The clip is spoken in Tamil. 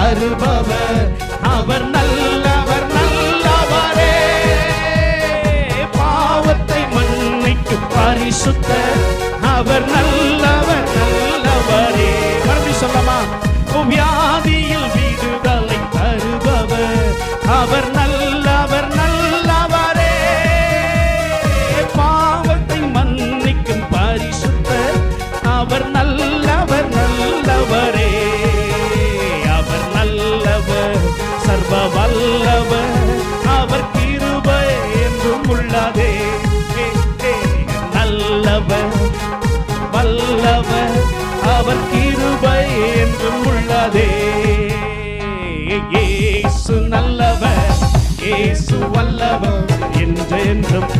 தருபவர். அவர் நல்லவர் நல்லவரே. பாவத்தை மன்னிக்கும் பரிசுத்தர். அவர் நல்லவர் நல்லவரே. மறுபடியும் சொல்லமா? வியாதியில் விடுதலை தருபவர். அவர் நல்லவர் நல்லவரே. பாவத்தை மன்னிக்கும் பரிசுத்தர். அவர் நல்லவர் நல்லவரே. அவர் நல்லவர் சர்வ வல்லவர். அவர் கிருபை என்றும் உள்ளதே. நல்லவர் வல்லவர். அவர் கிருபை என்றும் உள்ளதே. இயேசு நல்லவர், இயேசு வல்லவர் என்றென்றும்